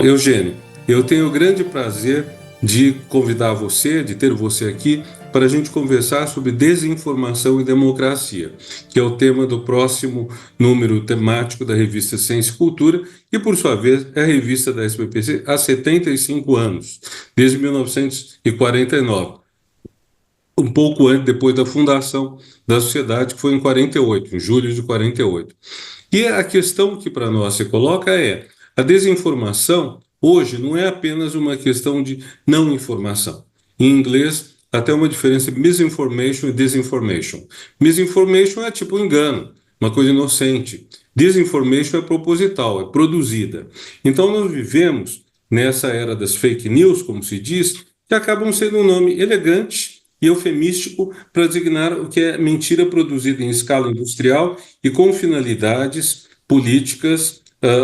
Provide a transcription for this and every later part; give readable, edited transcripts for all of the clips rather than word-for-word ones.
Eugênio, eu tenho o grande prazer de convidar você, de ter você aqui, para a gente conversar sobre desinformação e democracia, que é o tema do próximo número temático da revista Ciência e Cultura, e, por sua vez, é a revista da SBPC há 75 anos, desde 1949, um pouco antes, depois da fundação da sociedade, que foi em 48, em julho de 48. E a questão que para nós se coloca é: a desinformação hoje não é apenas uma questão de não informação. Em inglês, até uma diferença entre misinformation e disinformation. Misinformation é tipo engano, uma coisa inocente. Disinformation é proposital, é produzida. Então nós vivemos nessa era das fake news, como se diz, que acabam sendo um nome elegante e eufemístico para designar o que é mentira produzida em escala industrial e com finalidades políticas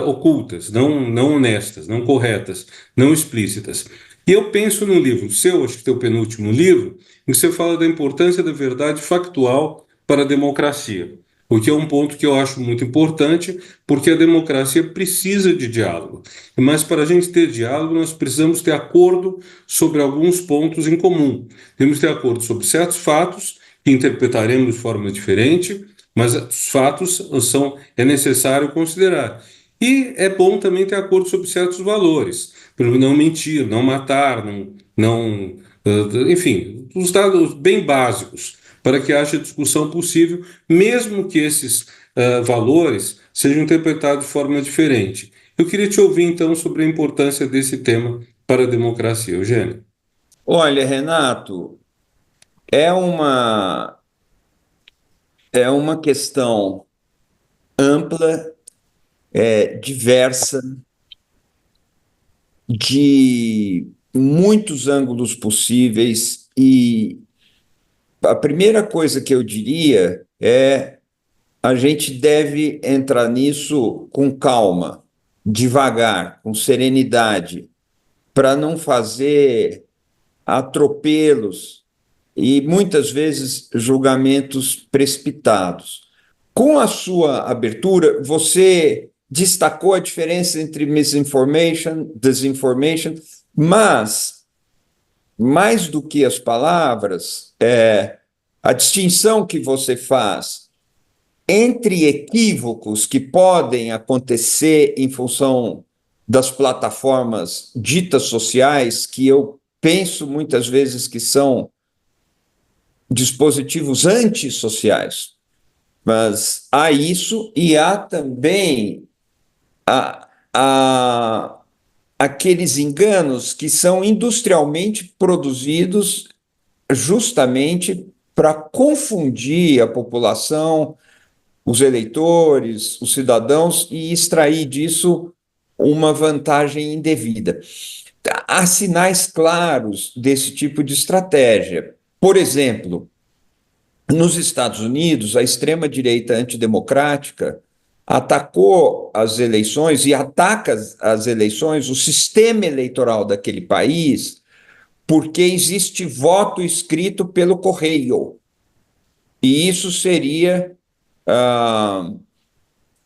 ocultas, não honestas, não corretas, não explícitas. E eu penso num livro seu, acho que teu penúltimo livro, em que você fala da importância da verdade factual para a democracia, o que é um ponto que eu acho muito importante, porque a democracia precisa de diálogo. Mas para a gente ter diálogo, nós precisamos ter acordo sobre alguns pontos em comum. Temos que ter acordo sobre certos fatos, que interpretaremos de forma diferente, mas os fatos é necessário considerar. E é bom também ter acordo sobre certos valores, para não mentir, não matar, enfim, os dados bem básicos, para que haja discussão possível, mesmo que esses valores sejam interpretados de forma diferente. Eu queria te ouvir, então, sobre a importância desse tema para a democracia. Eugênio. Olha, Renato, é uma, é uma questão ampla, diversa, de muitos ângulos possíveis, e a primeira coisa que eu diria é a gente deve entrar nisso com calma, devagar, com serenidade, para não fazer atropelos e muitas vezes julgamentos precipitados. Com a sua abertura, você destacou a diferença entre misinformation, disinformation, mas mais do que as palavras, a distinção que você faz entre equívocos que podem acontecer em função das plataformas ditas sociais, que eu penso muitas vezes que são dispositivos antissociais, mas há isso e há também a, a, aqueles enganos que são industrialmente produzidos justamente para confundir a população, os eleitores, os cidadãos e extrair disso uma vantagem indevida. Há sinais claros desse tipo de estratégia. Por exemplo, nos Estados Unidos, a extrema-direita antidemocrática atacou as eleições e ataca as eleições, o sistema eleitoral daquele país, porque existe voto escrito pelo correio. E isso seria ah,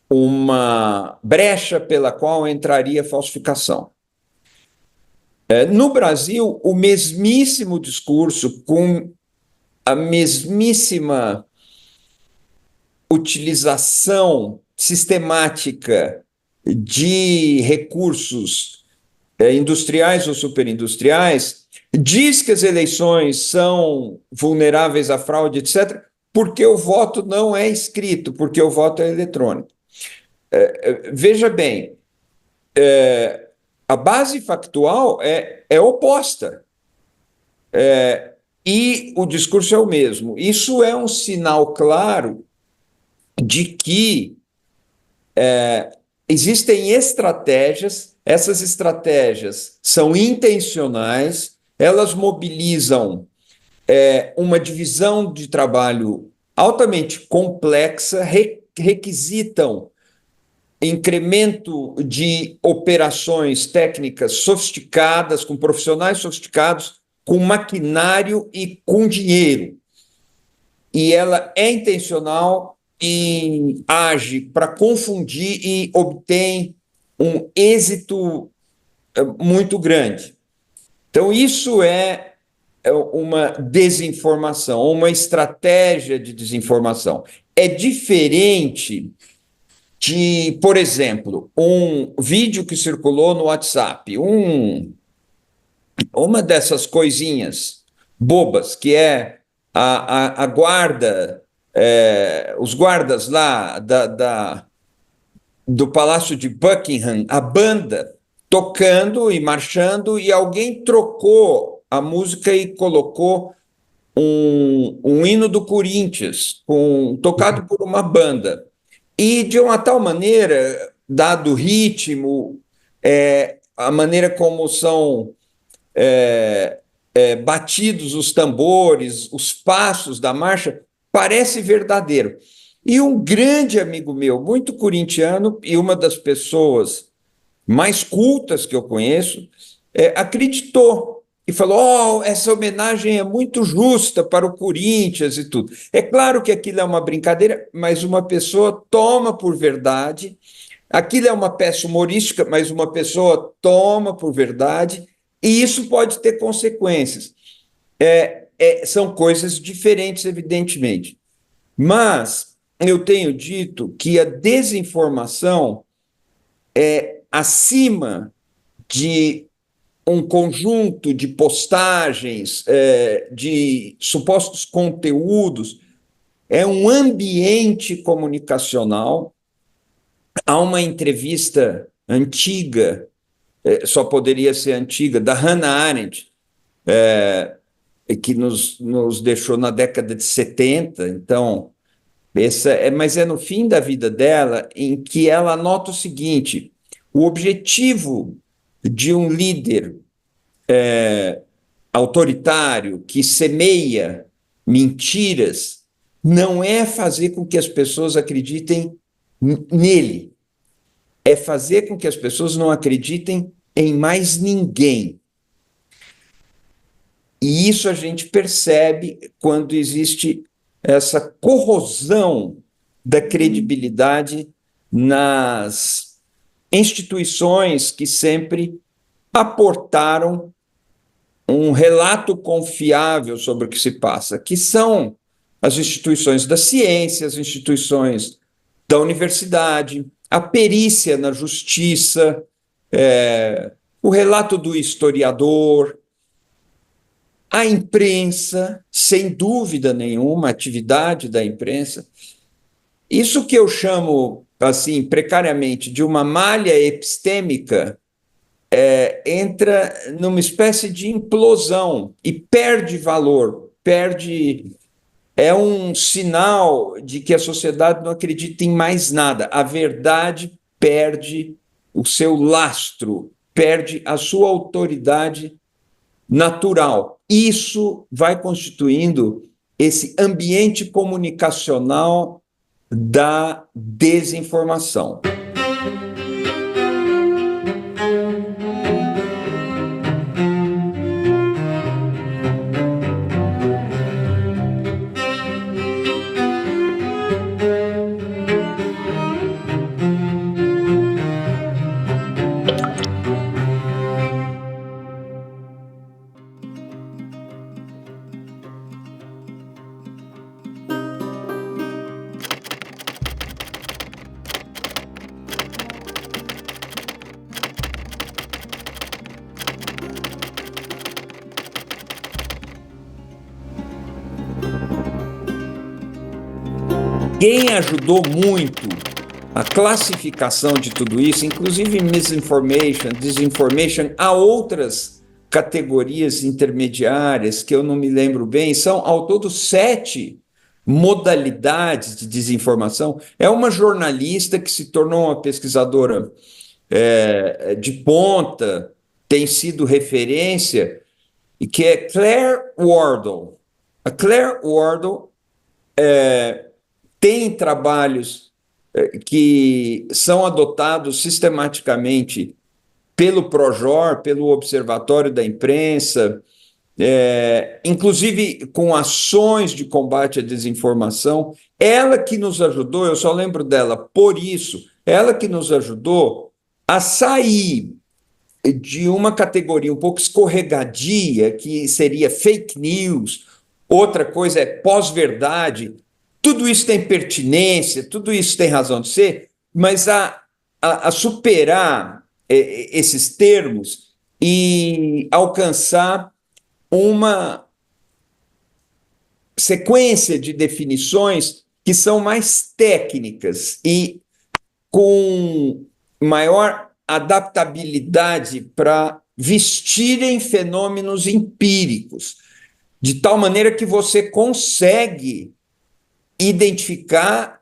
uma brecha pela qual entraria falsificação. No Brasil, o mesmíssimo discurso, com a mesmíssima utilização sistemática de recursos industriais ou superindustriais, diz que as eleições são vulneráveis à fraude, etc., porque o voto não é escrito, porque o voto é eletrônico. Veja bem, a base factual é oposta e o discurso é o mesmo. Isso é um sinal claro de que existem estratégias, essas estratégias são intencionais, elas mobilizam uma divisão de trabalho altamente complexa, requisitam incremento de operações técnicas sofisticadas, com profissionais sofisticados, com maquinário e com dinheiro. E ela é intencional e age para confundir e obtém um êxito muito grande. Então, isso é uma desinformação, uma estratégia de desinformação. É diferente de, por exemplo, um vídeo que circulou no WhatsApp, uma dessas coisinhas bobas, que é a guarda, os guardas lá do Palácio de Buckingham, a banda tocando e marchando, e alguém trocou a música e colocou um hino do Corinthians, tocado por uma banda. E de uma tal maneira, dado o ritmo, a maneira como são batidos os tambores, os passos da marcha, parece verdadeiro. E um grande amigo meu, muito corintiano, e uma das pessoas mais cultas que eu conheço, acreditou e falou: oh, essa homenagem é muito justa para o Corinthians e tudo. É claro que aquilo é uma brincadeira, mas uma pessoa toma por verdade. Aquilo é uma peça humorística, mas uma pessoa toma por verdade, e isso pode ter consequências. São coisas diferentes, evidentemente. Mas eu tenho dito que a desinformação é acima de um conjunto de postagens, de supostos conteúdos, é um ambiente comunicacional. Há uma entrevista antiga, só poderia ser antiga, da Hannah Arendt, que nos deixou na década de 70. Então, mas é no fim da vida dela em que ela nota o seguinte: o objetivo de um líder autoritário que semeia mentiras não é fazer com que as pessoas acreditem nele, é fazer com que as pessoas não acreditem em mais ninguém. E isso a gente percebe quando existe essa corrosão da credibilidade nas instituições que sempre aportaram um relato confiável sobre o que se passa, que são as instituições da ciência, as instituições da universidade, a perícia na justiça, o relato do historiador, a imprensa, sem dúvida nenhuma, a atividade da imprensa. Isso que eu chamo, assim, precariamente, de uma malha epistêmica, entra numa espécie de implosão e perde valor, é um sinal de que a sociedade não acredita em mais nada. A verdade perde o seu lastro, perde a sua autoridade natural. Isso vai constituindo esse ambiente comunicacional da desinformação. Quem ajudou muito a classificação de tudo isso, inclusive misinformation, disinformation, há outras categorias intermediárias que eu não me lembro bem, são ao todo 7 modalidades de desinformação. É uma jornalista que se tornou uma pesquisadora de ponta, tem sido referência, e que é Claire Wardle. A Claire Wardle tem trabalhos que são adotados sistematicamente pelo Projor, pelo Observatório da Imprensa, inclusive com ações de combate à desinformação. Ela que nos ajudou, eu só lembro dela por isso, ela que nos ajudou a sair de uma categoria um pouco escorregadia, que seria fake news, outra coisa é pós-verdade. Tudo isso tem pertinência, tudo isso tem razão de ser, mas a superar esses termos e alcançar uma sequência de definições que são mais técnicas e com maior adaptabilidade para vestirem fenômenos empíricos, de tal maneira que você consegue identificar,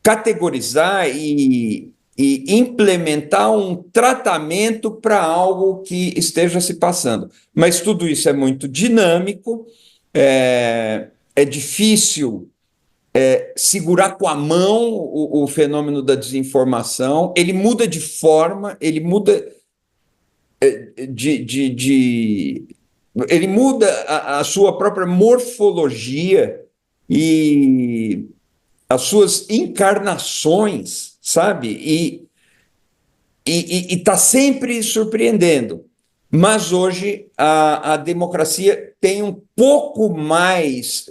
categorizar e implementar um tratamento para algo que esteja se passando. Mas tudo isso é muito dinâmico, é difícil segurar com a mão o fenômeno da desinformação, ele muda de forma, ele muda ele muda a sua própria morfologia e as suas encarnações, sabe? E está sempre surpreendendo. Mas hoje a democracia tem um pouco mais,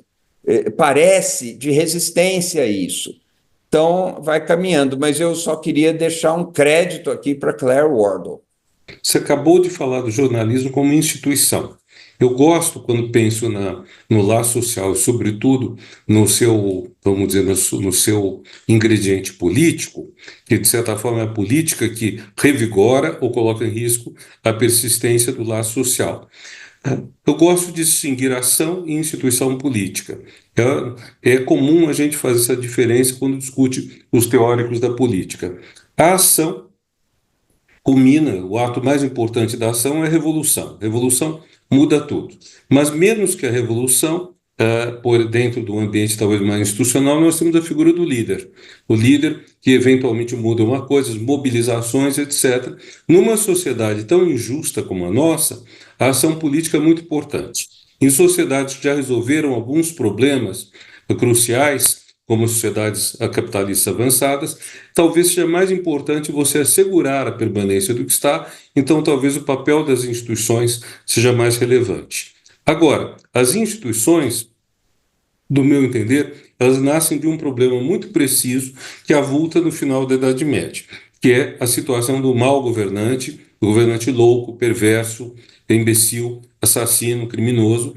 parece, de resistência a isso. Então, vai caminhando. Mas eu só queria deixar um crédito aqui para Claire Wardle. Você acabou de falar do jornalismo como instituição. Eu gosto quando penso no laço social, e sobretudo no seu, vamos dizer, no seu ingrediente político, que de certa forma é a política que revigora ou coloca em risco a persistência do laço social. Eu gosto de distinguir ação e instituição política. É comum a gente fazer essa diferença quando discute os teóricos da política. A ação culmina, o ato mais importante da ação é a revolução. A revolução muda tudo. Mas menos que a revolução, por dentro do ambiente talvez mais institucional, nós temos a figura do líder. O líder que eventualmente muda uma coisa, as mobilizações, etc. Numa sociedade tão injusta como a nossa, a ação política é muito importante. Em sociedades que já resolveram alguns problemas cruciais, como sociedades capitalistas avançadas, talvez seja mais importante você assegurar a permanência do que está, então talvez o papel das instituições seja mais relevante. Agora, as instituições, do meu entender, elas nascem de um problema muito preciso que avulta no final da Idade Média, que é a situação do mau governante, do governante louco, perverso, imbecil, assassino, criminoso,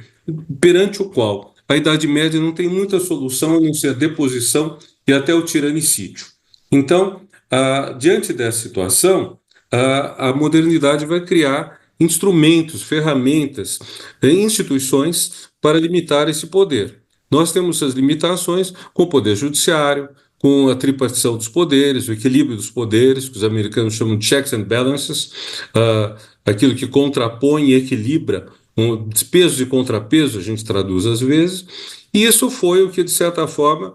perante o qual a Idade Média não tem muita solução a não ser a deposição e até o tiranicídio. Então, diante dessa situação, a modernidade vai criar instrumentos, ferramentas, instituições para limitar esse poder. Nós temos essas limitações com o poder judiciário, com a tripartição dos poderes, o equilíbrio dos poderes, que os americanos chamam de checks and balances, aquilo que contrapõe e equilibra, um peso e contrapeso, a gente traduz às vezes, e isso foi o que, de certa forma,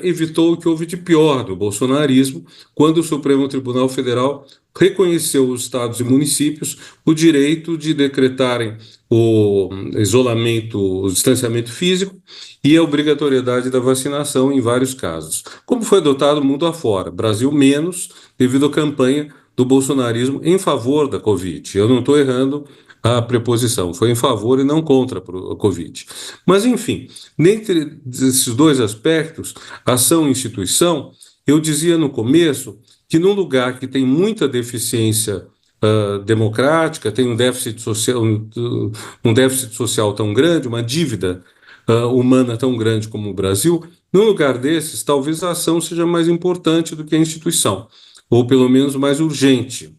evitou o que houve de pior do bolsonarismo, quando o Supremo Tribunal Federal reconheceu os estados e municípios o direito de decretarem o isolamento, o distanciamento físico e a obrigatoriedade da vacinação em vários casos, como foi adotado mundo afora, Brasil menos, devido à campanha do bolsonarismo em favor da Covid. Eu não estou errando a preposição, foi em favor e não contra a Covid. Mas, enfim, dentre esses dois aspectos, ação e instituição, eu dizia no começo que num lugar que tem muita deficiência democrática, tem um déficit social tão grande, uma dívida humana tão grande como o Brasil, num lugar desses, talvez a ação seja mais importante do que a instituição, ou pelo menos mais urgente.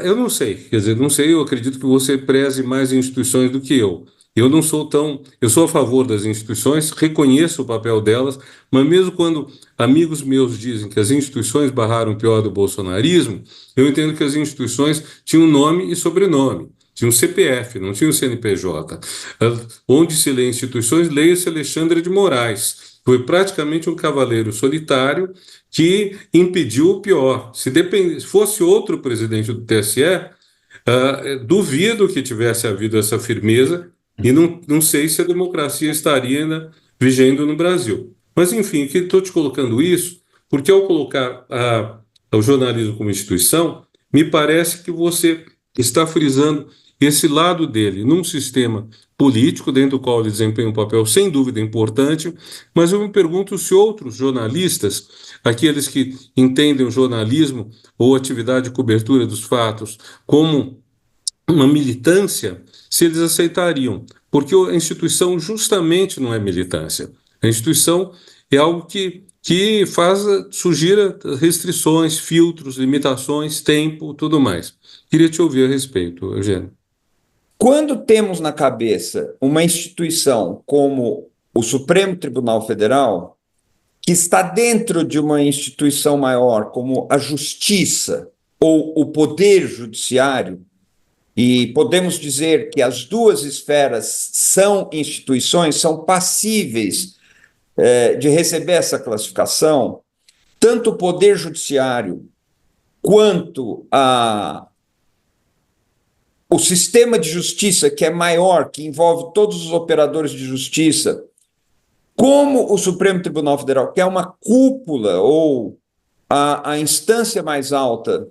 Eu não sei, quer dizer, não sei, eu acredito que você preze mais instituições do que eu. Eu não sou tão. Eu sou a favor das instituições, reconheço o papel delas, mas mesmo quando amigos meus dizem que as instituições barraram o pior do bolsonarismo, eu entendo que as instituições tinham nome e sobrenome. Tinha um CPF, não tinha um CNPJ. Onde se lê instituições, leia-se Alexandre de Moraes. Foi praticamente um cavaleiro solitário que impediu o pior. Se fosse outro presidente do TSE, duvido que tivesse havido essa firmeza e não sei se a democracia estaria ainda vigendo no Brasil. Mas, enfim, que estou te colocando isso, porque ao colocar o jornalismo como instituição, Me parece que você está frisando esse lado dele num sistema político, dentro do qual ele desempenha um papel sem dúvida importante, mas eu me pergunto se outros jornalistas, aqueles que entendem o jornalismo ou atividade de cobertura dos fatos como uma militância, se eles aceitariam, porque a instituição justamente não é militância. A instituição é algo que faz surgir restrições, filtros, limitações, tempo, tudo mais. Queria te ouvir a respeito, Eugênio. Quando temos na cabeça uma instituição como o Supremo Tribunal Federal, que está dentro de uma instituição maior, como a Justiça ou o Poder Judiciário, e podemos dizer que as duas esferas são instituições, são passíveis de receber essa classificação, tanto o Poder Judiciário quanto o sistema de justiça, que é maior, que envolve todos os operadores de justiça, como o Supremo Tribunal Federal, que é uma cúpula ou a instância mais alta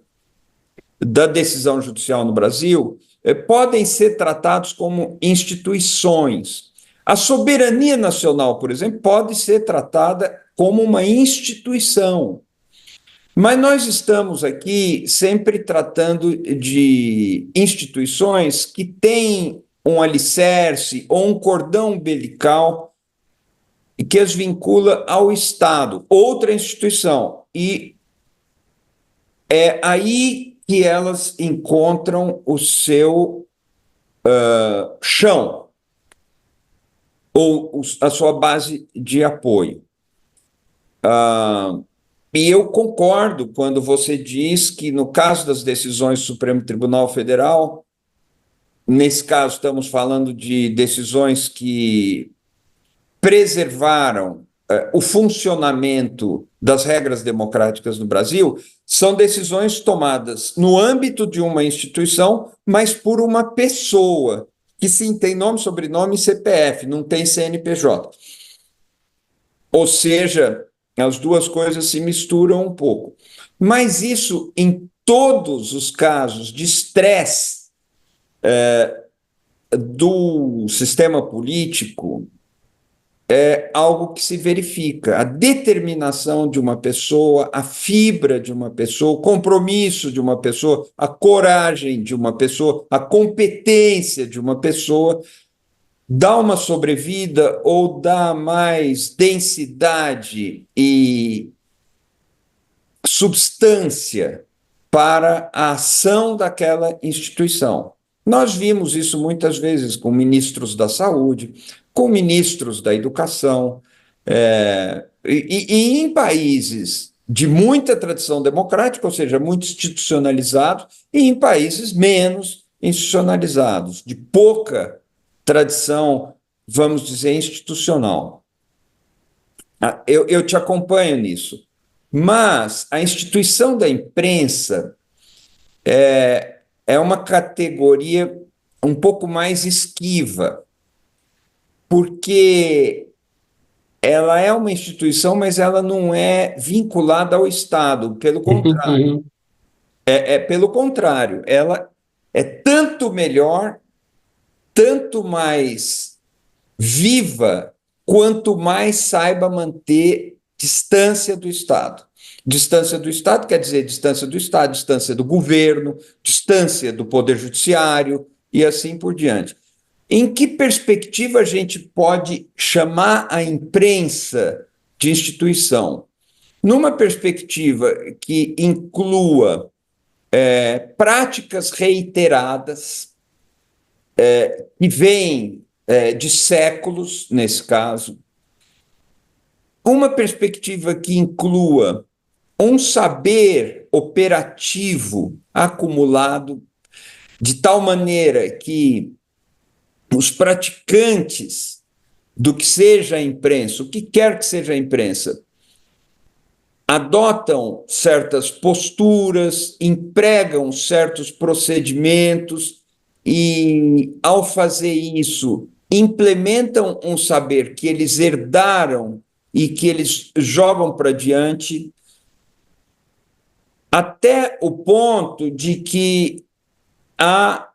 da decisão judicial no Brasil, podem ser tratados como instituições. A soberania nacional, por exemplo, pode ser tratada como uma instituição. Mas nós estamos aqui sempre tratando de instituições que têm um alicerce ou um cordão umbilical que as vincula ao Estado, outra instituição. E é aí que elas encontram o seu chão ou a sua base de apoio. E eu concordo quando você diz que, no caso das decisões do Supremo Tribunal Federal, nesse caso estamos falando de decisões que preservaram o funcionamento das regras democráticas no Brasil, são decisões tomadas no âmbito de uma instituição, mas por uma pessoa, que sim, tem nome, sobrenome e CPF, não tem CNPJ. Ou seja, as duas coisas se misturam um pouco. Mas isso, em todos os casos de estresse do sistema político, é algo que se verifica. A determinação de uma pessoa, a fibra de uma pessoa, o compromisso de uma pessoa, a coragem de uma pessoa, a competência de uma pessoa, dá uma sobrevida ou dá mais densidade e substância para a ação daquela instituição. Nós vimos isso muitas vezes com ministros da saúde, com ministros da educação, e em países de muita tradição democrática, ou seja, muito institucionalizados, e em países menos institucionalizados, de pouca tradição, vamos dizer, institucional. Eu te acompanho nisso. Mas a instituição da imprensa é uma categoria um pouco mais esquiva, porque ela é uma instituição, mas ela não é vinculada ao Estado, pelo contrário. Pelo contrário, ela é tanto melhor, tanto mais viva, quanto mais saiba manter distância do Estado. Distância do Estado quer dizer distância do Estado, distância do governo, distância do Poder Judiciário e assim por diante. Em que perspectiva a gente pode chamar a imprensa de instituição? Numa perspectiva que inclua práticas reiteradas, que vêm de séculos, nesse caso, uma perspectiva que inclua um saber operativo acumulado, de tal maneira que os praticantes do que seja a imprensa, o que quer que seja a imprensa, adotam certas posturas, empregam certos procedimentos e, ao fazer isso, implementam um saber que eles herdaram e que eles jogam para diante. até o ponto de que há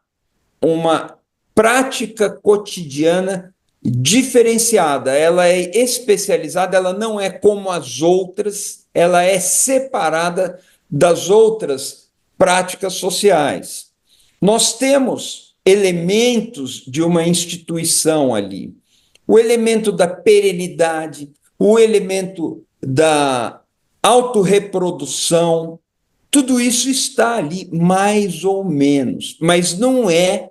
uma prática cotidiana diferenciada, ela é especializada, ela não é como as outras, ela é separada das outras práticas sociais. Nós temos elementos de uma instituição ali, o elemento da perenidade, o elemento da autorreprodução, tudo isso está ali, mais ou menos, mas não é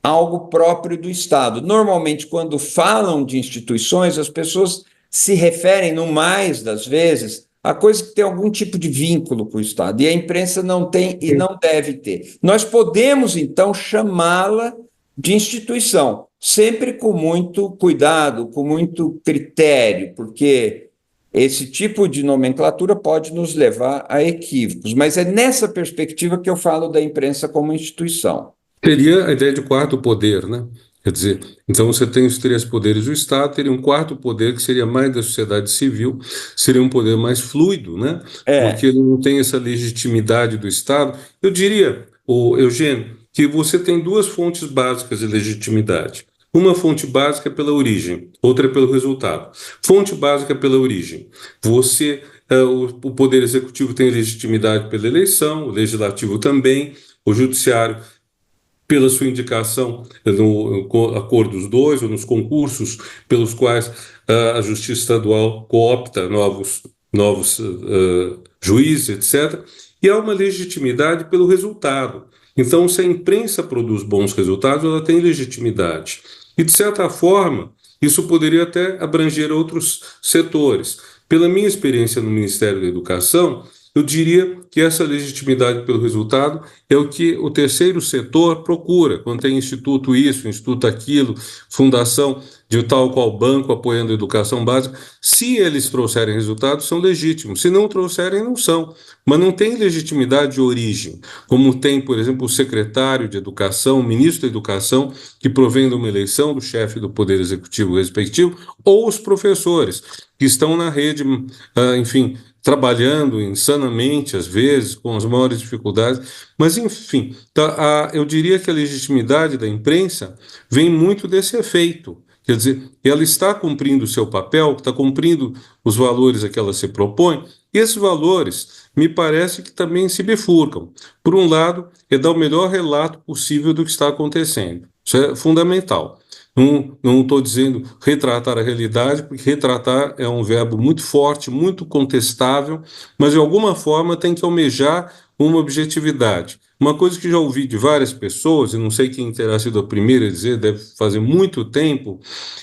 algo próprio do Estado. Normalmente, quando falam de instituições, as pessoas se referem, no mais das vezes, a coisa que tem algum tipo de vínculo com o Estado. E a imprensa não tem e não deve ter. Nós podemos, então, chamá-la de instituição, sempre com muito cuidado, com muito critério, porque esse tipo de nomenclatura pode nos levar a equívocos. Mas é nessa perspectiva que eu falo da imprensa como instituição. Teria a ideia de quarto poder, né? Quer dizer, então você tem os três poderes do Estado, teria um quarto poder que seria mais da sociedade civil, seria um poder mais fluido, né? Porque É, ele não tem essa legitimidade do Estado. Eu diria, o Eugênio, que você tem duas fontes básicas de legitimidade. Uma fonte básica é pela origem, outra é pelo resultado. Fonte básica é pela origem. Você, o poder executivo tem legitimidade pela eleição, o legislativo também, o judiciário pela sua indicação no acordo dos dois ou nos concursos pelos quais a Justiça Estadual coopta novos juízes, etc. E há uma legitimidade pelo resultado. Então, se a imprensa produz bons resultados, ela tem legitimidade. E, de certa forma, isso poderia até abranger outros setores. Pela minha experiência no Ministério da Educação, eu diria que essa legitimidade pelo resultado é o que o terceiro setor procura, quando tem instituto isso, instituto aquilo, fundação de tal qual banco apoiando a educação básica. Se eles trouxerem resultados, são legítimos. Se não trouxerem, não são. Mas não tem legitimidade de origem, como tem, por exemplo, o secretário de Educação, o ministro da Educação, que provém de uma eleição do chefe do Poder Executivo respectivo, ou os professores, que estão na rede, enfim, trabalhando insanamente, às vezes, com as maiores dificuldades, mas, enfim, eu diria que a legitimidade da imprensa vem muito desse efeito. Quer dizer, ela está cumprindo o seu papel, está cumprindo os valores a que ela se propõe, e esses valores me parece que também se bifurcam. Por um lado, é dar o melhor relato possível do que está acontecendo. Isso é fundamental. Não estou dizendo retratar a realidade, porque retratar é um verbo muito forte, muito contestável, mas de alguma forma tem que almejar uma objetividade. Uma coisa que já ouvi de várias pessoas, e não sei quem terá sido a primeira a dizer, deve fazer muito tempo,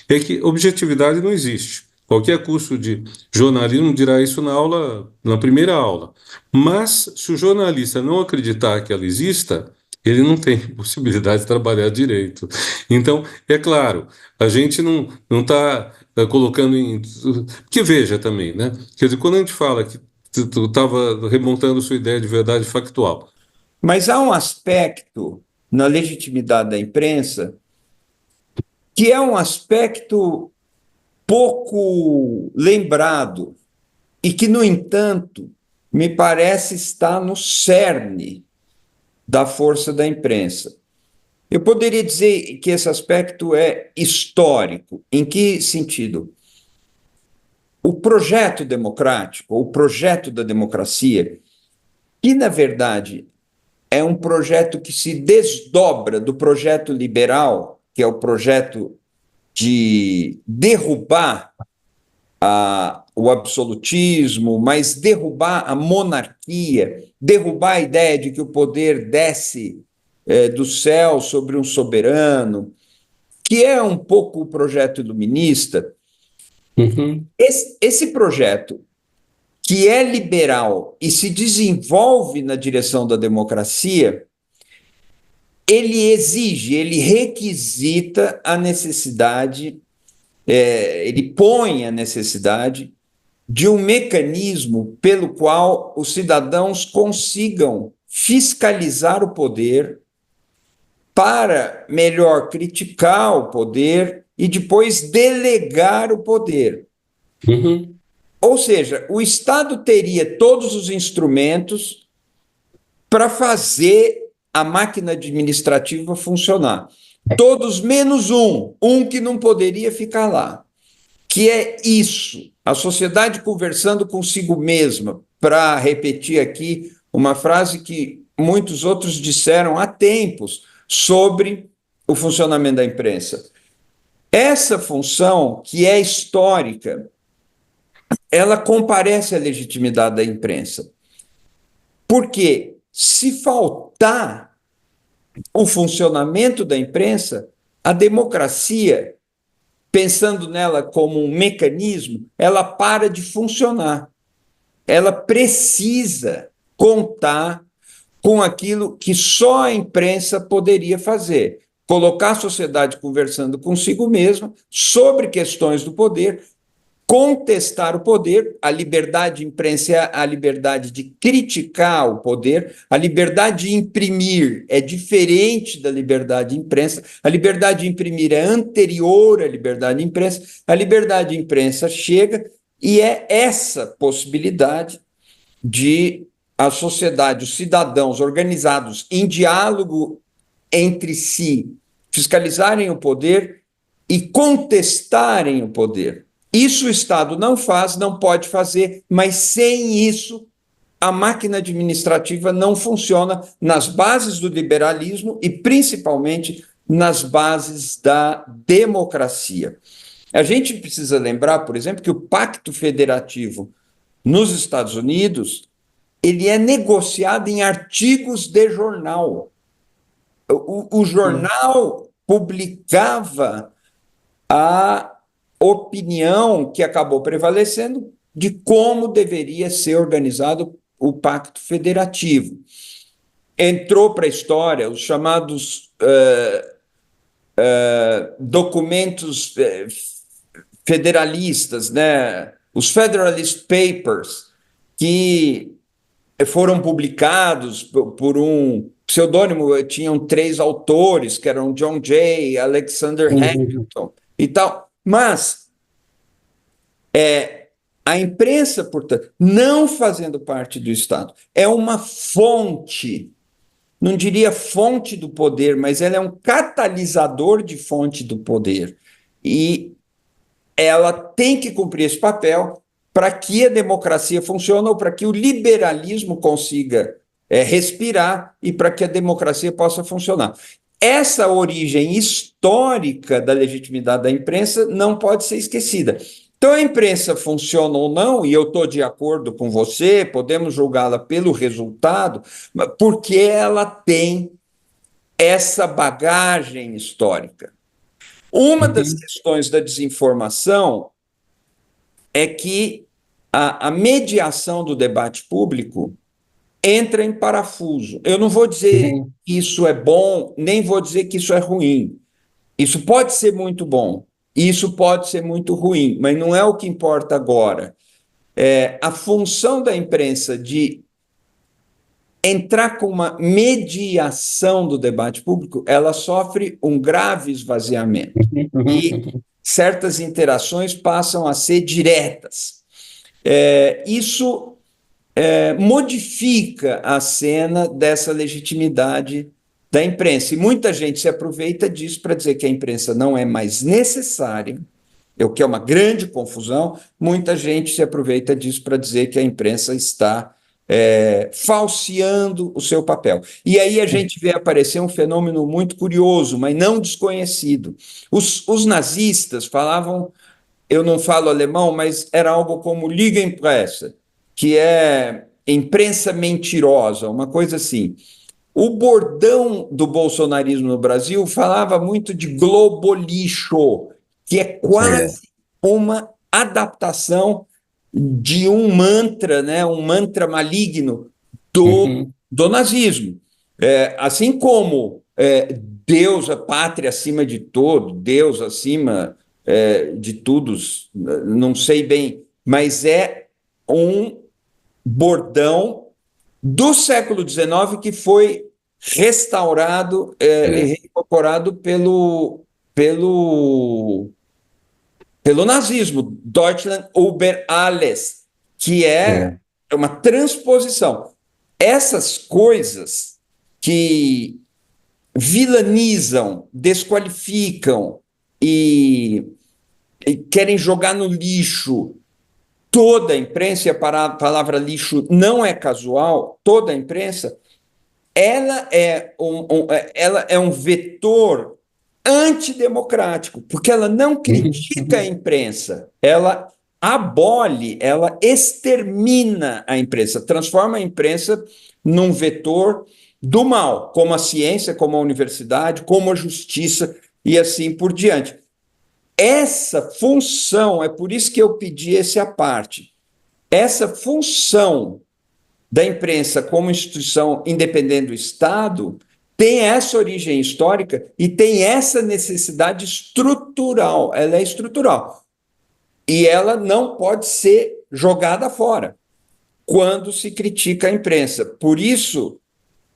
é que objetividade não existe. Qualquer curso de jornalismo dirá isso na aula, na primeira aula. Mas se o jornalista não acreditar que ela exista, ele não tem possibilidade de trabalhar direito. Então, é claro, a gente não está colocando em. Que veja também, né? Quer dizer, quando a gente fala que tu estava remontando sua ideia de verdade factual. mas há um aspecto na legitimidade da imprensa que é um aspecto pouco lembrado e que, no entanto, me parece estar no cerne da força da imprensa. Eu poderia dizer que esse aspecto é histórico. Em que sentido? O projeto democrático, o projeto da democracia, que, na verdade, é um projeto que se desdobra do projeto liberal, que é o projeto de derrubar o absolutismo, mas derrubar a monarquia, derrubar a ideia de que o poder desce do céu sobre um soberano, que é um pouco o projeto iluminista. Uhum, Esse projeto, que é liberal e se desenvolve na direção da democracia, ele exige, ele requisita a necessidade, ele põe a necessidade de um mecanismo pelo qual os cidadãos consigam fiscalizar o poder para melhor criticar o poder e depois delegar o poder. uhum, Ou seja, o Estado teria todos os instrumentos para fazer a máquina administrativa funcionar. Todos menos um que não poderia ficar lá, que é isso, a sociedade conversando consigo mesma, para repetir aqui uma frase que muitos outros disseram há tempos sobre o funcionamento da imprensa. Essa função, que é histórica, ela comparece à legitimidade da imprensa. Porque se faltar o funcionamento da imprensa, a democracia, pensando nela como um mecanismo, ela para de funcionar. Ela precisa contar com aquilo que só a imprensa poderia fazer: colocar a sociedade conversando consigo mesma sobre questões do poder, contestar o poder. A liberdade de imprensa é a liberdade de criticar o poder. A liberdade de imprimir é diferente da liberdade de imprensa. A liberdade de imprimir é anterior à liberdade de imprensa. A liberdade de imprensa chega e é essa possibilidade de a sociedade, os cidadãos organizados em diálogo entre si, fiscalizarem o poder e contestarem o poder. Isso o Estado não faz, não pode fazer, mas sem isso a máquina administrativa não funciona nas bases do liberalismo e principalmente nas bases da democracia. A gente precisa lembrar, por exemplo, que o Pacto Federativo nos Estados Unidos ele é negociado em artigos de jornal. O jornal publicava a opinião que acabou prevalecendo de como deveria ser organizado o Pacto Federativo. Entrou para a história os chamados documentos federalistas, né? Os Federalist Papers, que foram publicados por um pseudônimo. Tinham 3 autores, que eram John Jay, Alexander Hamilton e tal. Mas a imprensa, portanto, não fazendo parte do Estado, é uma fonte, não diria fonte do poder, mas ela é um catalisador de fonte do poder. E ela tem que cumprir esse papel para que a democracia funcione, ou para que o liberalismo consiga respirar e para que a democracia possa funcionar. Essa origem histórica da legitimidade da imprensa não pode ser esquecida. Então, a imprensa funciona ou não, e eu estou de acordo com você, podemos julgá-la pelo resultado, porque ela tem essa bagagem histórica. Uma das questões da desinformação é que a mediação do debate público entra em parafuso. Eu não vou dizer que isso é bom, nem vou dizer que isso é ruim. Isso pode ser muito bom, isso pode ser muito ruim, mas não é o que importa agora. A função da imprensa de entrar com uma mediação do debate público, ela sofre um grave esvaziamento. E certas interações passam a ser diretas. Isso modifica a cena dessa legitimidade da imprensa. E muita gente se aproveita disso para dizer que a imprensa não é mais necessária, o que é uma grande confusão. Muita gente se aproveita disso para dizer que a imprensa está falseando o seu papel. E aí a gente vê aparecer um fenômeno muito curioso, mas não desconhecido. Os nazistas falavam, eu não falo alemão, mas era algo como Lügenpresse, que é imprensa mentirosa, uma coisa assim. O bordão do bolsonarismo no Brasil falava muito de globolixo, que é quase uma adaptação de um mantra, né, um mantra maligno do nazismo. Assim como Deus, a pátria acima de todo, Deus acima de todos, não sei bem, mas é um bordão do século XIX que foi restaurado e reincorporado pelo nazismo, Deutschland über alles, que é uma transposição. Essas coisas que vilanizam, desqualificam e querem jogar no lixo toda a imprensa, e a palavra lixo não é casual, toda a imprensa, ela é um vetor antidemocrático, porque ela não critica a imprensa, ela abole, ela extermina a imprensa, transforma a imprensa num vetor do mal, como a ciência, como a universidade, como a justiça e assim por diante. Essa função, é por isso que eu pedi esse à parte, essa função da imprensa como instituição independente do Estado tem essa origem histórica e tem essa necessidade estrutural, ela é estrutural. E ela não pode ser jogada fora quando se critica a imprensa. Por isso,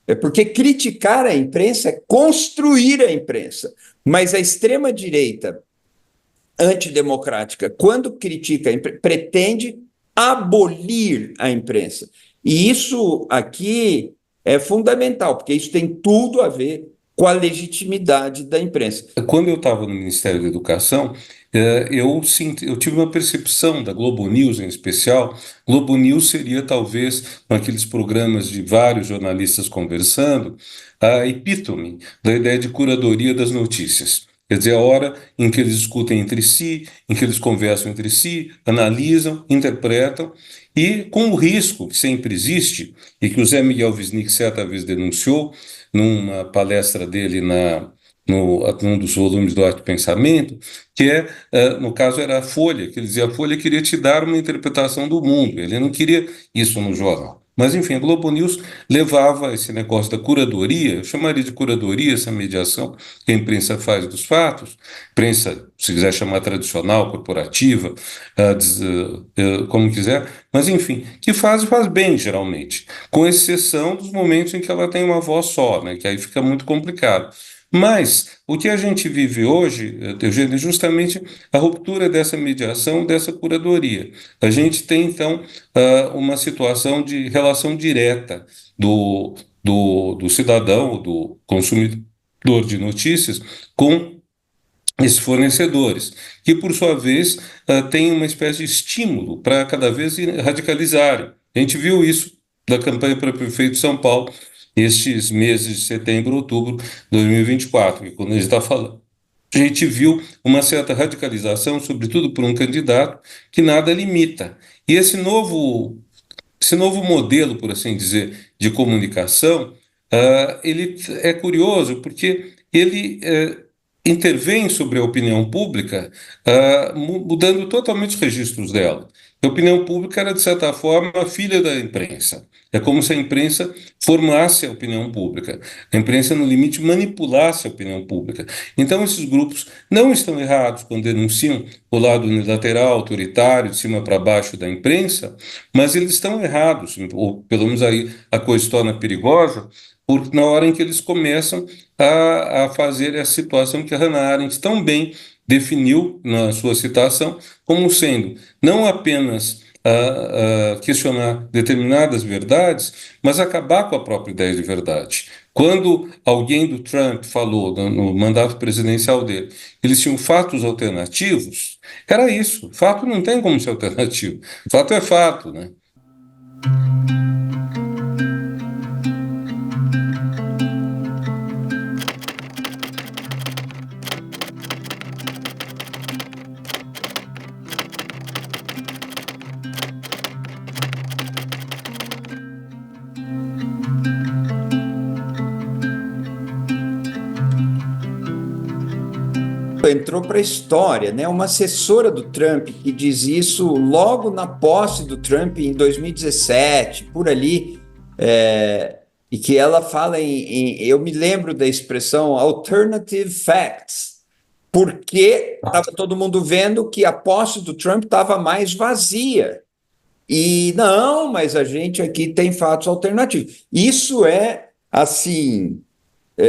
é porque criticar a imprensa é construir a imprensa. Mas a extrema-direita antidemocrática, quando critica, pretende abolir a imprensa. E isso aqui é fundamental, porque isso tem tudo a ver com a legitimidade da imprensa. Quando eu estava no Ministério da Educação, eu tive uma percepção da Globo News em especial. Globo News seria talvez, com aqueles programas de vários jornalistas conversando, a epítome da ideia de curadoria das notícias. Quer dizer, a hora em que eles discutem entre si, em que eles conversam entre si, analisam, interpretam, e com o risco que sempre existe, e que o Zé Miguel Wisnik certa vez denunciou, numa palestra dele num dos volumes do Arte e Pensamento, que no caso era a Folha, que ele dizia, a Folha queria te dar uma interpretação do mundo, ele não queria isso no jornal. Mas, enfim, a Globo News levava esse negócio da curadoria, eu chamaria de curadoria essa mediação que a imprensa faz dos fatos, imprensa, se quiser chamar tradicional, corporativa, como quiser, mas, enfim, que faz bem, geralmente, com exceção dos momentos em que ela tem uma voz só, né, que aí fica muito complicado. Mas o que a gente vive hoje, Eugênio, é justamente a ruptura dessa mediação, dessa curadoria. A gente tem, então, uma situação de relação direta do cidadão, do consumidor de notícias, com esses fornecedores, que, por sua vez, têm uma espécie de estímulo para cada vez se radicalizarem. A gente viu isso da campanha para prefeito de São Paulo, estes meses de setembro, outubro de 2024, que quando a gente está falando, a gente viu uma certa radicalização, sobretudo por um candidato que nada limita. E esse novo modelo, por assim dizer, de comunicação, ele é curioso porque ele intervém sobre a opinião pública, mudando totalmente os registros dela. A opinião pública era, de certa forma, a filha da imprensa. É como se a imprensa formasse a opinião pública. A imprensa, no limite, manipulasse a opinião pública. Então, esses grupos não estão errados quando denunciam o lado unilateral, autoritário, de cima para baixo da imprensa, mas eles estão errados, ou pelo menos aí a coisa se torna perigosa, porque na hora em que eles começam a fazer a situação que a Hannah Arendt tão bem definiu na sua citação, como sendo não apenas questionar determinadas verdades, mas acabar com a própria ideia de verdade. Quando alguém do Trump falou no mandato presidencial dele, eles tinham fatos alternativos, era isso. Fato não tem como ser alternativo. Fato é fato, né? Entrou para a história, né? Uma assessora do Trump que diz isso logo na posse do Trump em 2017, por ali, e que ela fala eu me lembro da expressão alternative facts, porque estava todo mundo vendo que a posse do Trump estava mais vazia. E não, mas a gente aqui tem fatos alternativos. Isso é assim,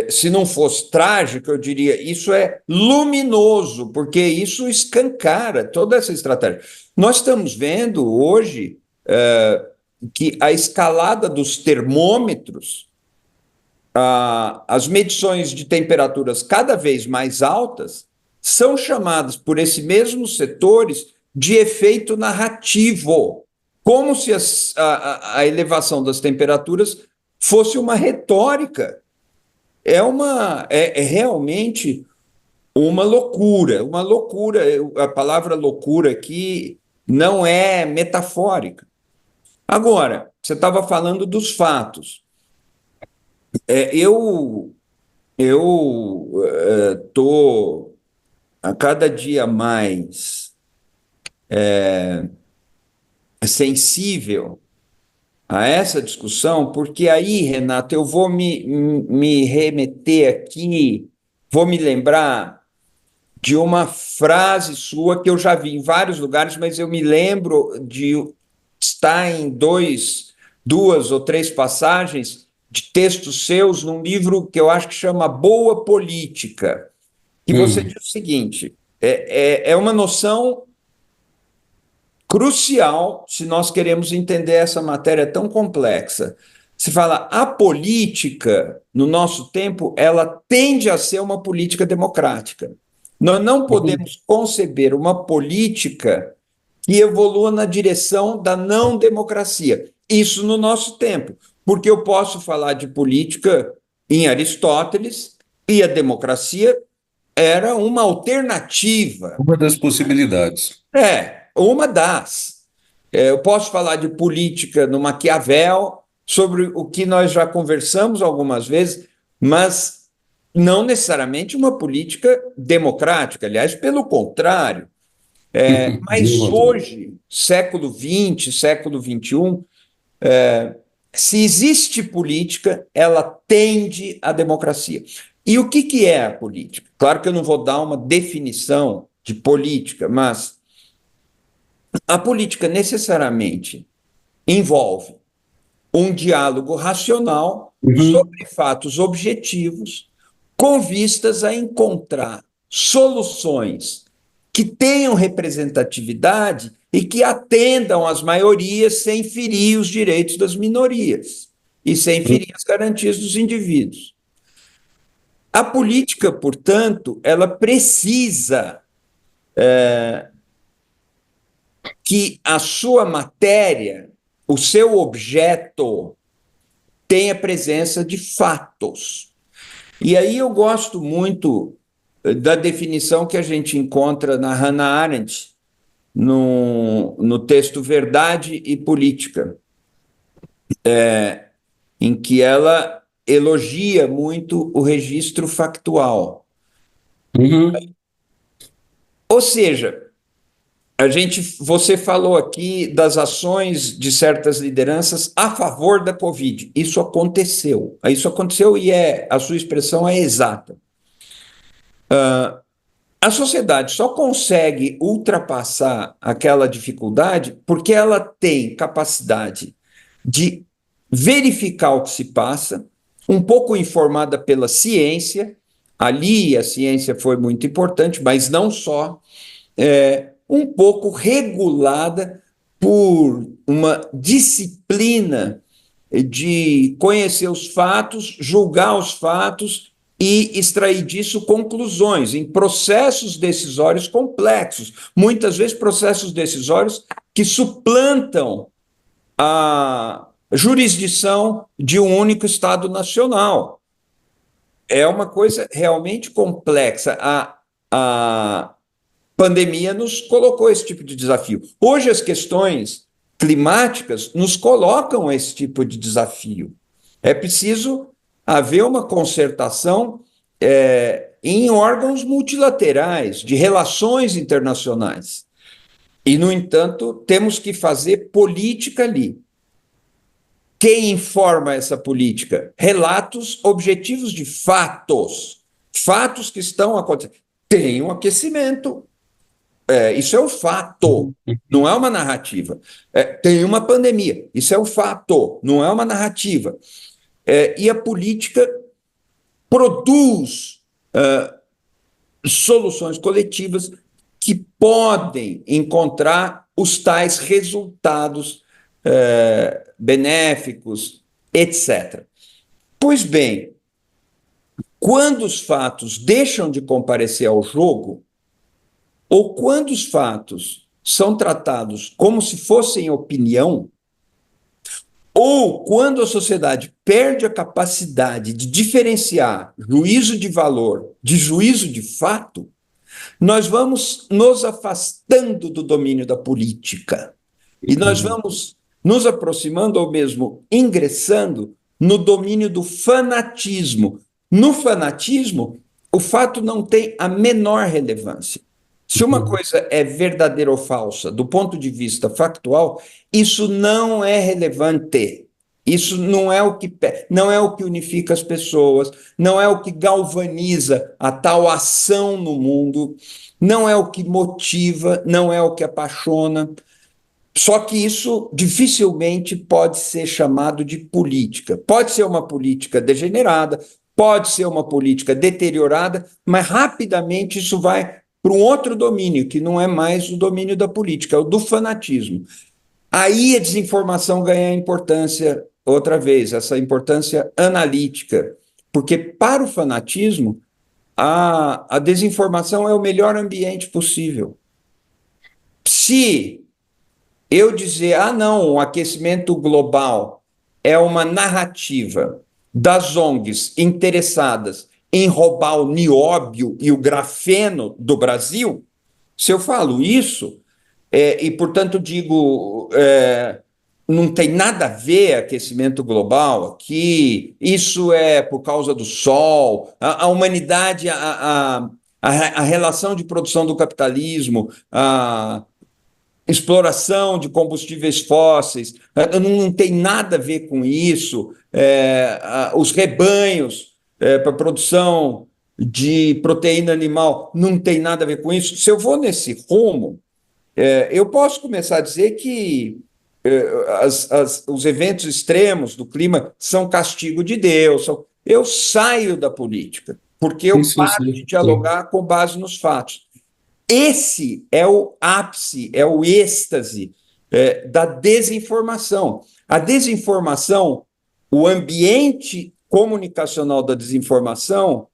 se não fosse trágico, eu diria, isso é luminoso, porque isso escancara toda essa estratégia. Nós estamos vendo hoje que a escalada dos termômetros, as medições de temperaturas cada vez mais altas, são chamadas por esses mesmos setores de efeito narrativo, como se a elevação das temperaturas fosse uma retórica. É realmente uma loucura, uma loucura. A palavra loucura aqui não é metafórica. Agora, você estava falando dos fatos. Eu estou a cada dia mais sensível a essa discussão, porque aí, Renato, eu vou me remeter aqui, vou me lembrar de uma frase sua que eu já vi em vários lugares, mas eu me lembro de estar em duas ou três passagens de textos seus num livro que eu acho que chama Boa Política, que você diz o seguinte: é uma noção crucial se nós queremos entender essa matéria tão complexa. Se fala, a política, no nosso tempo, ela tende a ser uma política democrática. Nós não podemos conceber uma política que evolua na direção da não democracia. Isso no nosso tempo, porque eu posso falar de política em Aristóteles e a democracia era uma alternativa. Uma das possibilidades. Uma das. Eu posso falar de política no Maquiavel, sobre o que nós já conversamos algumas vezes, mas não necessariamente uma política democrática. Aliás, pelo contrário. Mas hoje, século XX, século XXI, se existe política, ela tende à democracia. E o que é a política? Claro que eu não vou dar uma definição de política, mas a política necessariamente envolve um diálogo racional sobre fatos objetivos, com vistas a encontrar soluções que tenham representatividade e que atendam às maiorias sem ferir os direitos das minorias e sem ferir as garantias dos indivíduos. A política, portanto, ela precisa que a sua matéria, o seu objeto, tenha presença de fatos. E aí eu gosto muito da definição que a gente encontra na Hannah Arendt, no texto Verdade e Política, em que ela elogia muito o registro factual. Ou seja, você falou aqui das ações de certas lideranças a favor da Covid. Isso aconteceu e a sua expressão é exata. A sociedade só consegue ultrapassar aquela dificuldade porque ela tem capacidade de verificar o que se passa, um pouco informada pela ciência. Ali a ciência foi muito importante, mas não só, um pouco regulada por uma disciplina de conhecer os fatos, julgar os fatos e extrair disso conclusões em processos decisórios complexos, muitas vezes processos decisórios que suplantam a jurisdição de um único Estado nacional. É uma coisa realmente complexa. A pandemia nos colocou esse tipo de desafio. Hoje, as questões climáticas nos colocam esse tipo de desafio. É preciso haver uma concertação em órgãos multilaterais, de relações internacionais. E, no entanto, temos que fazer política ali. Quem informa essa política? Relatos objetivos de fatos. Fatos que estão acontecendo. Tem um aquecimento. Isso é o fato, não é uma narrativa. Tem uma pandemia. Isso é o fato, não é uma narrativa. E a política produz soluções coletivas que podem encontrar os tais resultados benéficos, etc. Pois bem, quando os fatos deixam de comparecer ao jogo, ou quando os fatos são tratados como se fossem opinião, ou quando a sociedade perde a capacidade de diferenciar juízo de valor de juízo de fato, nós vamos nos afastando do domínio da política. E nós vamos nos aproximando, ou mesmo ingressando, no domínio do fanatismo. No fanatismo, o fato não tem a menor relevância. Se uma coisa é verdadeira ou falsa, do ponto de vista factual, isso não é relevante. Isso não é o que unifica as pessoas, não é o que galvaniza a tal ação no mundo, não é o que motiva, não é o que apaixona. Só que isso dificilmente pode ser chamado de política. Pode ser uma política degenerada, pode ser uma política deteriorada, mas rapidamente isso vai para um outro domínio, que não é mais o domínio da política, é o do fanatismo. Aí a desinformação ganha importância outra vez, essa importância analítica, porque para o fanatismo, a desinformação é o melhor ambiente possível. Se eu dizer, não, o aquecimento global é uma narrativa das ONGs interessadas em roubar o nióbio e o grafeno do Brasil, se eu falo isso, e portanto digo, não tem nada a ver aquecimento global, que isso é por causa do sol, a humanidade, a relação de produção do capitalismo, a exploração de combustíveis fósseis, não tem nada a ver com isso, os rebanhos para produção de proteína animal não tem nada a ver com isso. Se eu vou nesse rumo, eu posso começar a dizer que os eventos extremos do clima são castigo de Deus. Eu saio da política, porque eu paro de dialogar com base nos fatos. Esse é o ápice, é o êxtase da desinformação. A desinformação, o ambiente comunicacional da desinformação,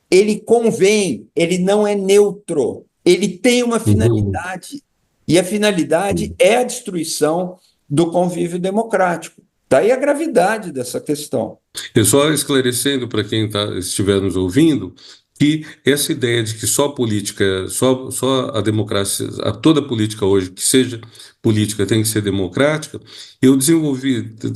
ele convém, ele não é neutro, ele tem uma finalidade, e a finalidade é a destruição do convívio democrático. Daí a gravidade dessa questão. Eu só esclarecendo para quem estiver nos ouvindo, que essa ideia de que só política, só a democracia, toda política hoje que seja política tem que ser democrática, eu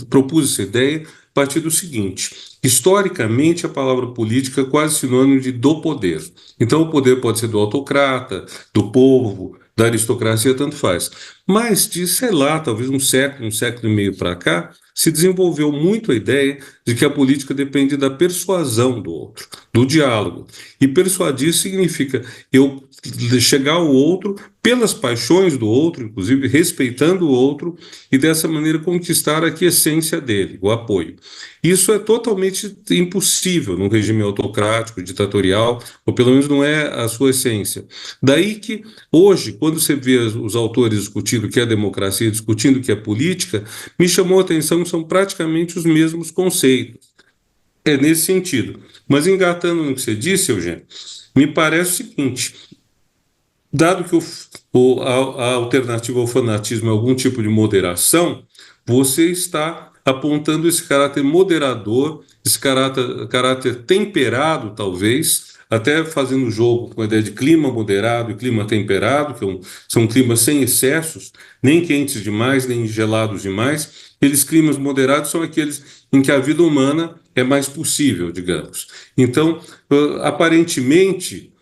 propus essa ideia a partir do seguinte: historicamente a palavra política é quase sinônimo de do poder. Então o poder pode ser do autocrata, do povo, da aristocracia, tanto faz. Mas de, sei lá, talvez um século e meio para cá, se desenvolveu muito a ideia de que a política depende da persuasão do outro, do diálogo. E persuadir significa eu chegar ao outro pelas paixões do outro, inclusive respeitando o outro, e dessa maneira conquistar a quiescência dele, o apoio. Isso é totalmente impossível num regime autocrático, ditatorial, ou pelo menos não é a sua essência. Daí que hoje, quando você vê os autores discutindo o que é democracia, discutindo o que é política, me chamou a atenção que são praticamente os mesmos conceitos. É nesse sentido. Mas engatando no que você disse, Eugênio, me parece o seguinte: dado que a alternativa ao fanatismo é algum tipo de moderação, você está apontando esse caráter moderador, esse caráter temperado, talvez, até fazendo jogo com a ideia de clima moderado e clima temperado, que são climas sem excessos, nem quentes demais, nem gelados demais. Aqueles climas moderados são aqueles em que a vida humana é mais possível, digamos. Então, aparentemente,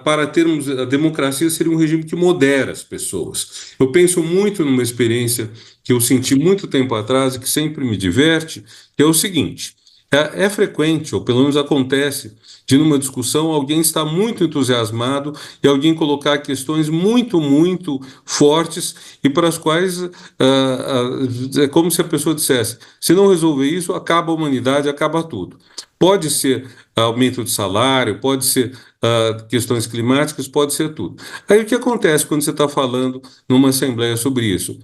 para termos a democracia, seria um regime que modera as pessoas. Eu penso muito numa experiência que eu senti muito tempo atrás e que sempre me diverte, que é o seguinte: é frequente, ou pelo menos acontece, de numa discussão alguém estar muito entusiasmado e alguém colocar questões muito, muito fortes e para as quais é como se a pessoa dissesse: se não resolver isso, acaba a humanidade, acaba tudo. Pode ser aumento de salário, pode ser questões climáticas, pode ser tudo. Aí o que acontece quando você está falando numa assembleia sobre isso?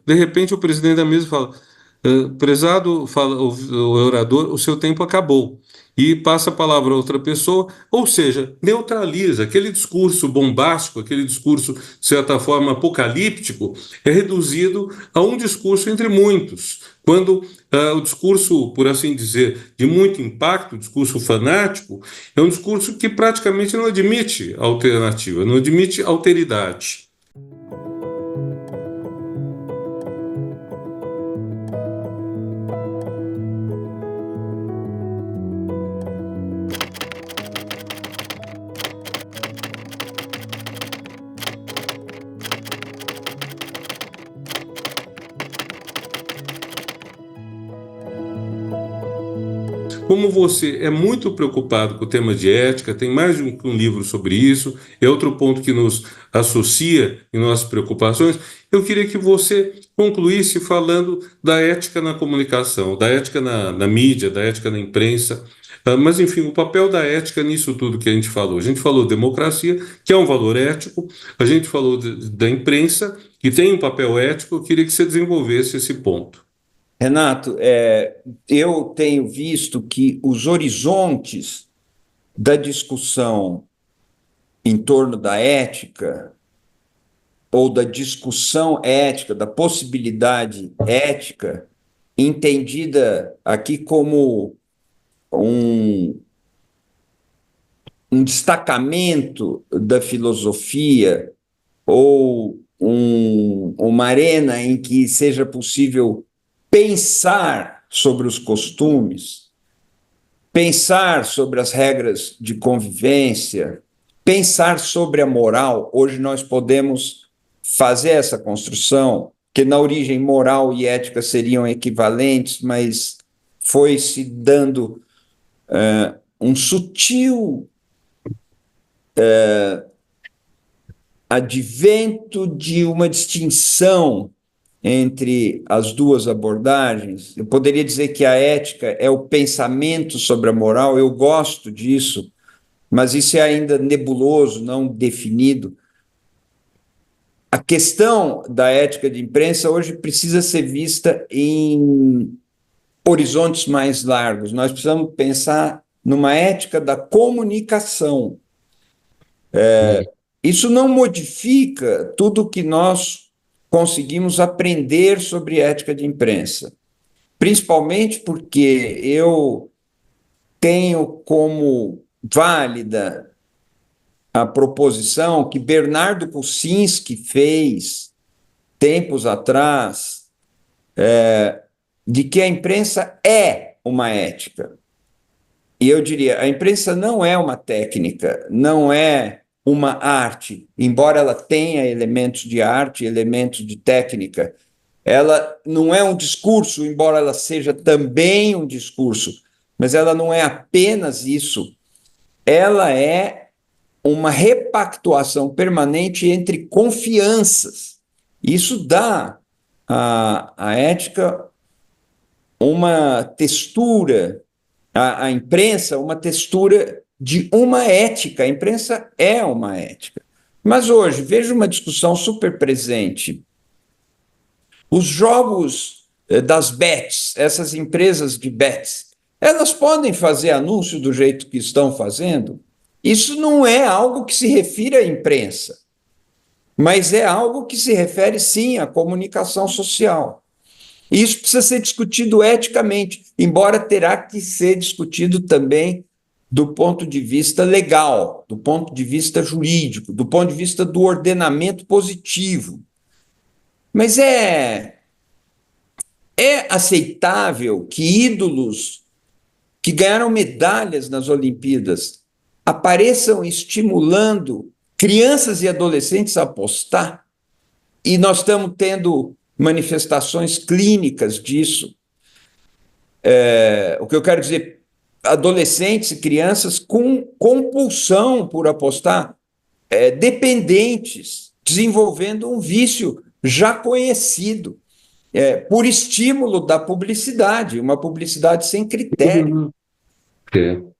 De repente o presidente da mesa fala: Prezado, fala o orador, o seu tempo acabou. E passa a palavra a outra pessoa, ou seja, neutraliza aquele discurso bombástico, aquele discurso, de certa forma, apocalíptico, é reduzido a um discurso entre muitos. Quando o discurso, por assim dizer, de muito impacto, o discurso fanático, é um discurso que praticamente não admite alternativa, não admite alteridade. Como você é muito preocupado com o tema de ética, tem mais de um livro sobre isso, é outro ponto que nos associa em nossas preocupações. Eu queria que você concluísse falando da ética na comunicação, da ética na mídia, da ética na imprensa. Mas, enfim, o papel da ética nisso tudo que a gente falou. A gente falou democracia, que é um valor ético, a gente falou da imprensa, que tem um papel ético. Eu queria que você desenvolvesse esse ponto. Renato, eu tenho visto que os horizontes da discussão em torno da ética, ou da discussão ética, da possibilidade ética, entendida aqui como um, um destacamento da filosofia, ou uma arena em que seja possível pensar sobre os costumes, pensar sobre as regras de convivência, pensar sobre a moral. Hoje nós podemos fazer essa construção, que na origem moral e ética seriam equivalentes, mas foi se dando um sutil advento de uma distinção entre as duas abordagens. Eu poderia dizer que a ética é o pensamento sobre a moral, eu gosto disso, mas isso é ainda nebuloso, não definido. A questão da ética de imprensa hoje precisa ser vista em horizontes mais largos. Nós precisamos pensar numa ética da comunicação. Isso não modifica tudo o que nós conseguimos aprender sobre ética de imprensa, principalmente porque eu tenho como válida a proposição que Bernardo Kucinski fez tempos atrás, de que a imprensa é uma ética. E eu diria, a imprensa não é uma técnica, não é uma arte, embora ela tenha elementos de arte, elementos de técnica. Ela não é um discurso, embora ela seja também um discurso, mas ela não é apenas isso. Ela é uma repactuação permanente entre confianças. Isso dá à ética uma textura, a imprensa uma textura de uma ética. A imprensa é uma ética. Mas hoje, vejo uma discussão super presente. Os jogos das bets, essas empresas de bets, elas podem fazer anúncio do jeito que estão fazendo? Isso não é algo que se refira à imprensa, mas é algo que se refere, sim, à comunicação social. E isso precisa ser discutido eticamente, embora terá que ser discutido também do ponto de vista legal, do ponto de vista jurídico, do ponto de vista do ordenamento positivo. Mas é aceitável que ídolos que ganharam medalhas nas Olimpíadas apareçam estimulando crianças e adolescentes a apostar? E nós estamos tendo manifestações clínicas disso. O que eu quero dizer, adolescentes e crianças com compulsão por apostar, dependentes, desenvolvendo um vício já conhecido, por estímulo da publicidade, uma publicidade sem critério.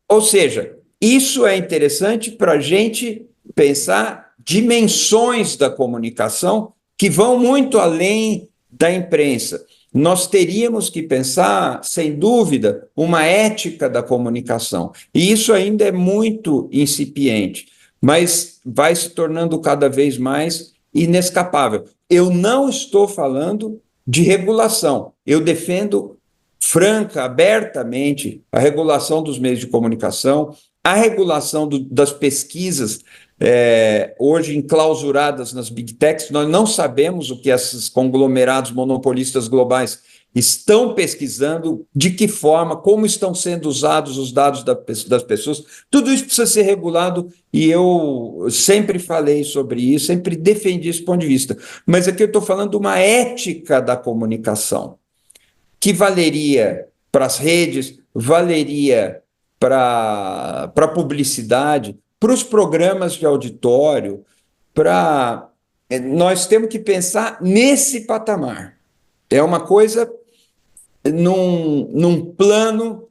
Ou seja, isso é interessante para a gente pensar dimensões da comunicação que vão muito além da imprensa. nós teríamos que pensar, sem dúvida, uma ética da comunicação. E isso ainda é muito incipiente, mas vai se tornando cada vez mais inescapável. Eu não estou falando de regulação, eu defendo franca, abertamente, a regulação dos meios de comunicação, a regulação das pesquisas, hoje enclausuradas nas big techs. Nós não sabemos o que esses conglomerados monopolistas globais estão pesquisando, de que forma, como estão sendo usados os dados das pessoas. Tudo isso precisa ser regulado e eu sempre falei sobre isso, sempre defendi esse ponto de vista. Mas aqui eu estou falando de uma ética da comunicação, que valeria para as redes, valeria para a publicidade, para os programas de auditório, para. Nós temos que pensar nesse patamar. É uma coisa num plano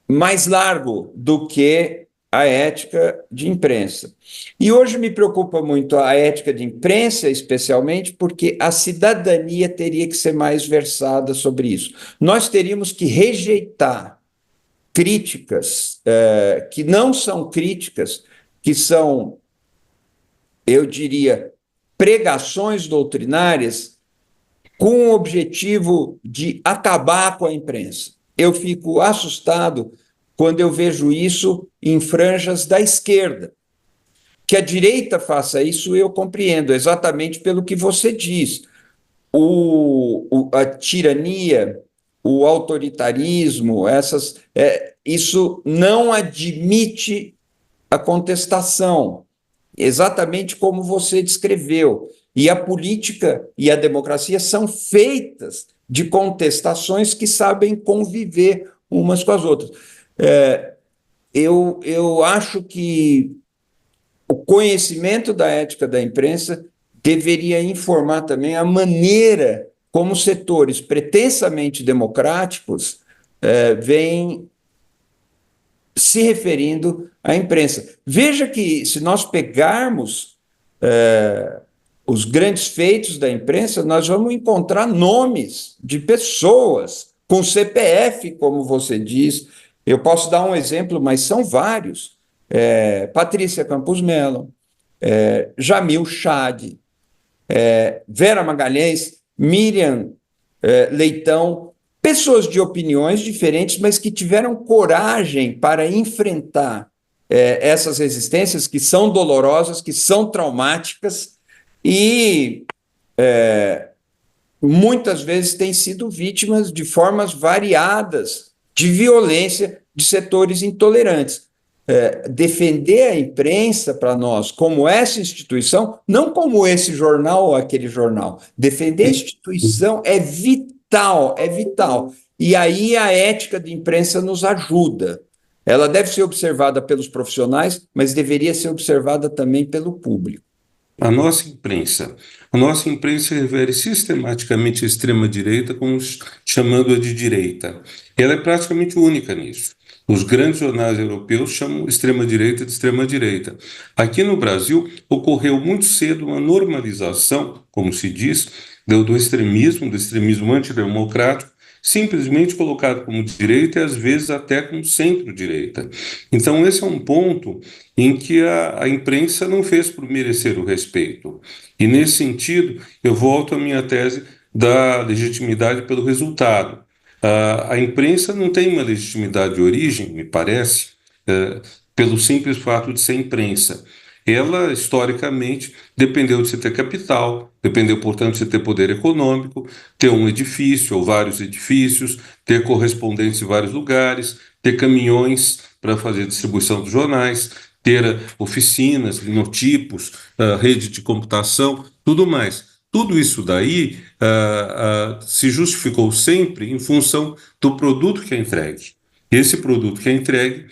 mais largo do que a ética de imprensa. E hoje me preocupa muito a ética de imprensa, especialmente porque a cidadania teria que ser mais versada sobre isso. Nós teríamos que rejeitar críticas que não são críticas, que são, eu diria, pregações doutrinárias com o objetivo de acabar com a imprensa. Eu fico assustado quando eu vejo isso em franjas da esquerda. Que a direita faça isso, eu compreendo, exatamente pelo que você diz. A tirania, o autoritarismo, isso não admite a contestação, exatamente como você descreveu. E a política e a democracia são feitas de contestações que sabem conviver umas com as outras. Eu acho que o conhecimento da ética da imprensa deveria informar também a maneira como setores pretensamente democráticos vêm se referindo à imprensa. Veja que, se nós pegarmos os grandes feitos da imprensa, nós vamos encontrar nomes de pessoas com CPF, como você diz. Eu posso dar um exemplo, mas são vários. Patrícia Campos Mello, Jamil Chad, Vera Magalhães, Miriam Leitão, pessoas de opiniões diferentes, mas que tiveram coragem para enfrentar essas resistências que são dolorosas, que são traumáticas e muitas vezes têm sido vítimas de formas variadas de violência de setores intolerantes. Defender a imprensa para nós como essa instituição, não como esse jornal ou aquele jornal. Defender a instituição é vital, é vital. E aí a ética de imprensa nos ajuda. Ela deve ser observada pelos profissionais, mas deveria ser observada também pelo público. A nossa imprensa refere sistematicamente a extrema-direita, como chamando-a de direita. Ela é praticamente única nisso. Os grandes jornais europeus chamam extrema-direita de extrema-direita. Aqui no Brasil, ocorreu muito cedo uma normalização, como se diz, do extremismo antidemocrático, simplesmente colocado como direita e às vezes até como centro-direita. Então esse é um ponto em que a imprensa não fez por merecer o respeito. E nesse sentido, eu volto à minha tese da legitimidade pelo resultado. A imprensa não tem uma legitimidade de origem, me parece, pelo simples fato de ser imprensa. Ela, historicamente, dependeu de você ter capital, dependeu, portanto, de você ter poder econômico, ter um edifício ou vários edifícios, ter correspondentes em vários lugares, ter caminhões para fazer a distribuição dos jornais, ter oficinas, linotipos, rede de computação, tudo mais. Tudo isso daí se justificou sempre em função do produto que é entregue. Esse produto que é entregue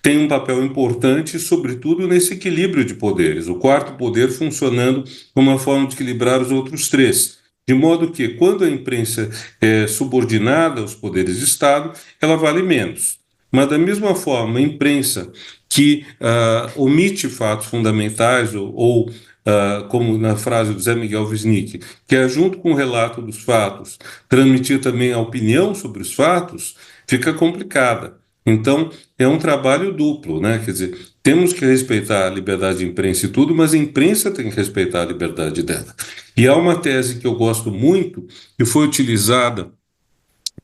tem um papel importante, sobretudo nesse equilíbrio de poderes, o quarto poder funcionando como uma forma de equilibrar os outros três. De modo que, quando a imprensa é subordinada aos poderes de Estado, ela vale menos. Mas, da mesma forma, a imprensa que omite fatos fundamentais ou como na frase do Zé Miguel Wisnik, que é junto com o relato dos fatos, transmitir também a opinião sobre os fatos, fica complicada. Então, é um trabalho duplo, né? Quer dizer, temos que respeitar a liberdade de imprensa e tudo, mas a imprensa tem que respeitar a liberdade dela. E há uma tese que eu gosto muito, que foi utilizada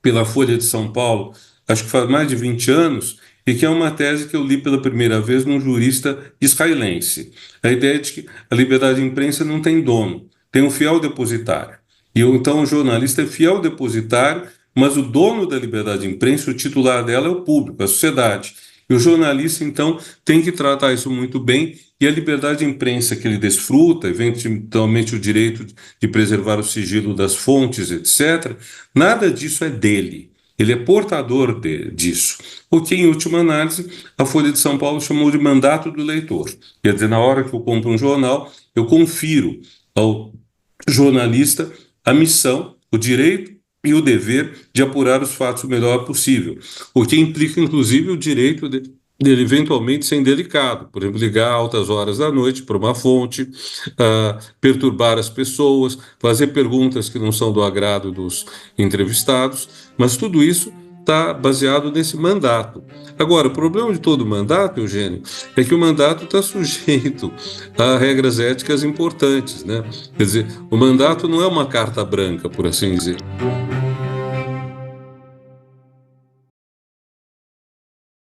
pela Folha de São Paulo, acho que faz mais de 20 anos, e que é uma tese que eu li pela primeira vez num jurista israelense. A ideia é de que a liberdade de imprensa não tem dono, tem um fiel depositário. Então o jornalista é fiel depositário, mas o dono da liberdade de imprensa, o titular dela é o público, a sociedade. E o jornalista, então, tem que tratar isso muito bem, e a liberdade de imprensa que ele desfruta, eventualmente o direito de preservar o sigilo das fontes, etc., nada disso é dele. Ele é portador disso. O que, em última análise, a Folha de São Paulo chamou de mandato do leitor. Quer dizer, na hora que eu compro um jornal, eu confiro ao jornalista a missão, o direito e o dever de apurar os fatos o melhor possível, o que implica, inclusive, o direito dele eventualmente ser indelicado, por exemplo, ligar a altas horas da noite para uma fonte, perturbar as pessoas, fazer perguntas que não são do agrado dos entrevistados, mas tudo isso está baseado nesse mandato. Agora, o problema de todo mandato, Eugênio, é que o mandato está sujeito a regras éticas importantes, né? Quer dizer, o mandato não é uma carta branca, por assim dizer.